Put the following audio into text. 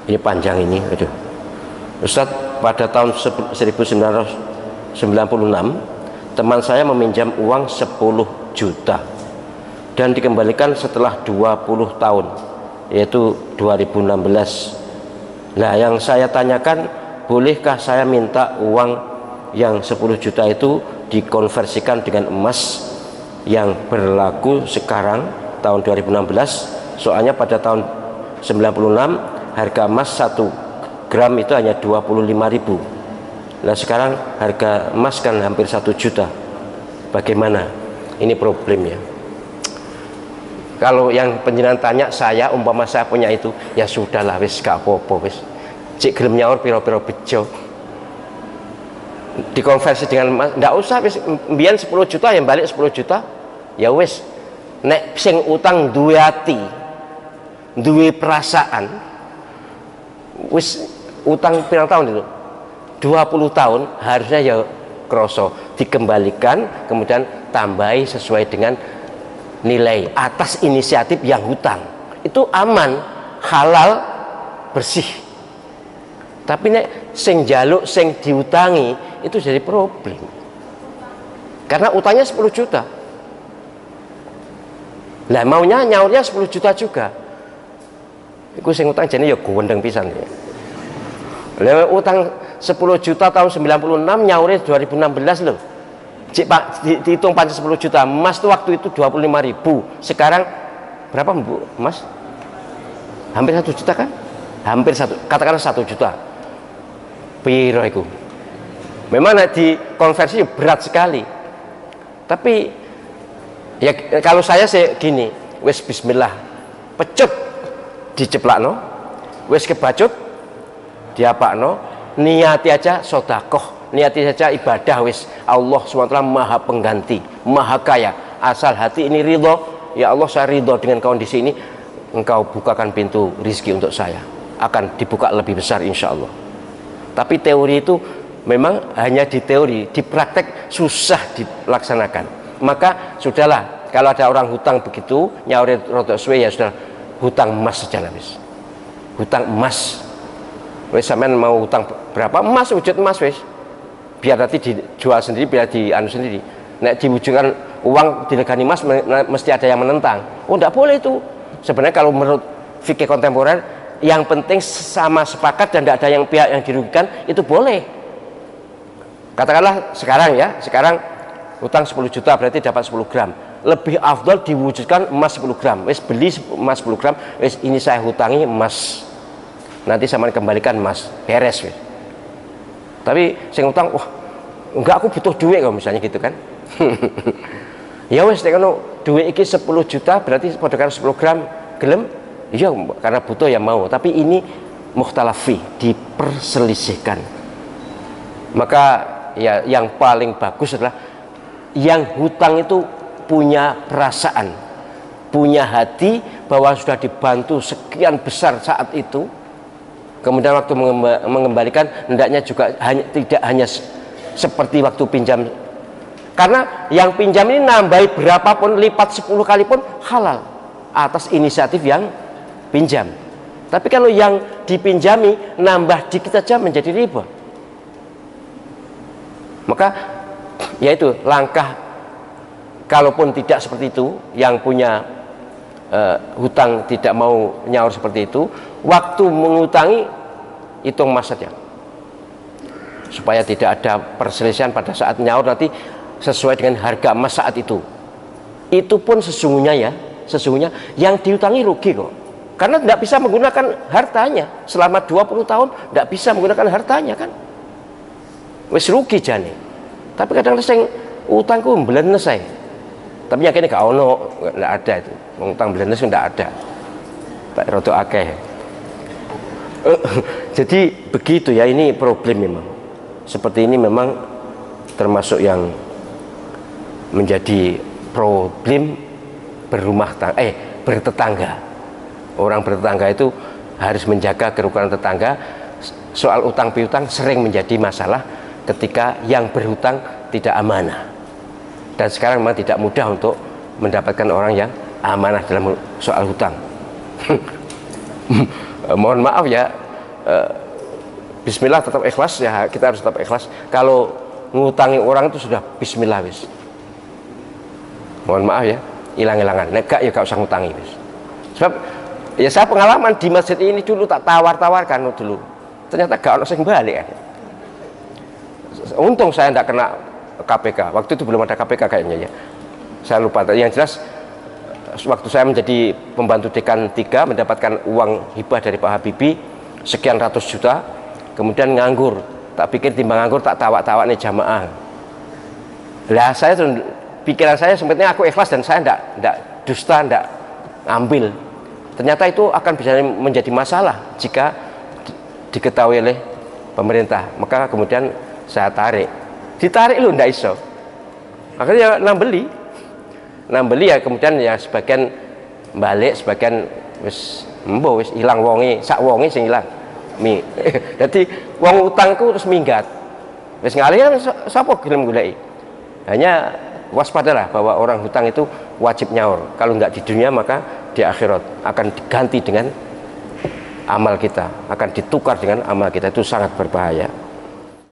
Ini panjang ini, aduh. Ustadz, pada tahun 1996 teman saya meminjam uang 10 juta dan dikembalikan setelah 20 tahun, yaitu 2016. Nah, yang saya tanyakan, bolehkah saya minta uang yang 10 juta itu dikonversikan dengan emas yang berlaku sekarang tahun 2016? Soalnya pada tahun 96 harga emas 1 gram itu hanya 25.000. Nah, sekarang harga emas kan hampir 1 juta. Bagaimana? Ini problemnya. Kalau yang penjenengan tanya saya, umpama saya punya itu, ya sudahlah, wis gak apa-apa, wis cik gelem nyaur piro-piro bejo, dikonversi dengan emas, ndak usah, wis mbiyen 10 juta yang balik 10 juta, ya wis. Nek sing utang duwe ati, duwe perasaan, wis utang pirang tahun itu? 20 tahun, harusnya ya kroso dikembalikan, kemudian tambahi sesuai dengan nilai atas inisiatif yang hutang. Itu aman, halal, bersih. Tapi nek sing jaluk, sing diutangi, itu jadi problem. Karena utangnya 10 juta. Lah maunya nyaurnya 10 juta juga. Iku sing utang jane ya gowendeng pisan ya. Lah utang 10 juta tahun 96, nyaure 2016 loh. Cik Pak, dihitung pancen 10 juta. Emas tuh waktu itu 25.000. Sekarang berapa, Bu? Emas? Hampir 1 juta kan? Hampir katakanlah 1 juta. Piro iku? Memang dikonversi berat sekali. Tapi ya kalau saya sih gini, wis bismillah, pecut diceplakno, wis kebacut diapakno, niati aja sedekah, niati saja ibadah, wis Allah SWT maha pengganti, maha kaya. Asal hati ini ridho, ya Allah saya ridho dengan kondisi ini, engkau bukakan pintu rizki untuk saya, akan dibuka lebih besar insya Allah. Tapi teori itu memang hanya di teori, di praktek susah dilaksanakan. Maka sudahlah, kalau ada orang hutang begitu nyauri rodok suwe, ya sudah, hutang emas saja lah, wis. Hutang emas, wis sampean mau hutang berapa emas, wujud emas wis, biar nanti dijual sendiri, biar dianu sendiri. Nek diwujudkan uang dilegani emas, mesti ada yang menentang. Oh, tidak boleh itu. Sebenarnya kalau menurut fikih kontemporer, yang penting sama sepakat dan tidak ada yang pihak yang dirugikan, itu boleh. Katakanlah sekarang ya, sekarang hutang 10 juta berarti dapat 10 gram. Lebih afdal diwujudkan emas 10 gram. Wis beli emas 10 gram, wis ini saya hutangi emas. Nanti sama kembalikan emas, beres wis. Tapi sing utang, wah, enggak, aku butuh duit kalau misalnya gitu kan. Ya wis, nek ono duit iki 10 juta berarti padha karo 10 gram, gelem? Iya, karena butuh ya mau. Tapi ini mukhtalafi, diperselisihkan. Maka ya yang paling bagus adalah yang hutang itu punya perasaan, punya hati bahwa sudah dibantu sekian besar saat itu, kemudian waktu mengembalikan hendaknya juga tidak hanya seperti waktu pinjam, karena yang pinjam ini nambahi berapapun, lipat 10 kali pun halal atas inisiatif yang pinjam. Tapi kalau yang dipinjami nambah dikit saja menjadi riba. Maka yaitu langkah, kalaupun tidak seperti itu, yang punya hutang tidak mau nyaur seperti itu, waktu mengutangi hitung emas saja, supaya tidak ada perselisihan pada saat nyaur nanti sesuai dengan harga emas saat itu. Itu pun sesungguhnya ya, sesungguhnya yang diutangi rugi kok, karena tidak bisa menggunakan hartanya selama 20 tahun, tidak bisa menggunakan hartanya kan, wis rugi jane. Tapi kadang sing utangku mblenes saya, tapi yakin gak ono, nggak ada itu utang mblenes, nggak ada, tak rodok akeh. Jadi begitu ya, ini problem memang. Seperti ini memang termasuk yang menjadi problem bertetangga. Orang bertetangga itu harus menjaga kerukunan tetangga. Soal utang piutang sering menjadi masalah ketika yang berhutang tidak amanah. Dan sekarang memang tidak mudah untuk mendapatkan orang yang amanah dalam soal hutang. Mohon maaf ya, Bismillah tetap ikhlas ya, kita harus tetap ikhlas. Kalau ngutangi orang itu sudah Bismillah wis. Mohon maaf ya, hilang-hilangan. Nek gak ya gak usah ngutangi wis. Sebab ya saya pengalaman di masjid ini dulu tak tawar-tawarkan dulu. Ternyata gak ono sing balik kan. Untung saya tidak kena KPK. Waktu itu belum ada KPK kayaknya ya. Saya lupa. Yang jelas waktu saya menjadi pembantu dekan 3 mendapatkan uang hibah dari Pak Habibie sekian ratus juta, kemudian nganggur. Tak pikir timbang nganggur tak tawak-tawak nih jamaah. Lah saya tuh pikiran saya sempatnya aku ikhlas dan saya ndak dusta, ndak ambil. Ternyata itu akan bisa menjadi masalah jika diketahui oleh pemerintah. Maka kemudian saya ditarik lu ndak iso. Akhirnya nambeli ya, kemudian ya sebagian balik, sebagian wis wis ilang wonge, sak wonge sing ilang. Jadi wong utangku terus minggat. Wis ngalih sapa gelem goleki. Hanya waspadalah bahwa orang hutang itu wajib nyaur. Kalau enggak di dunia maka di akhirat akan diganti dengan amal kita, akan ditukar dengan amal kita. Itu sangat berbahaya.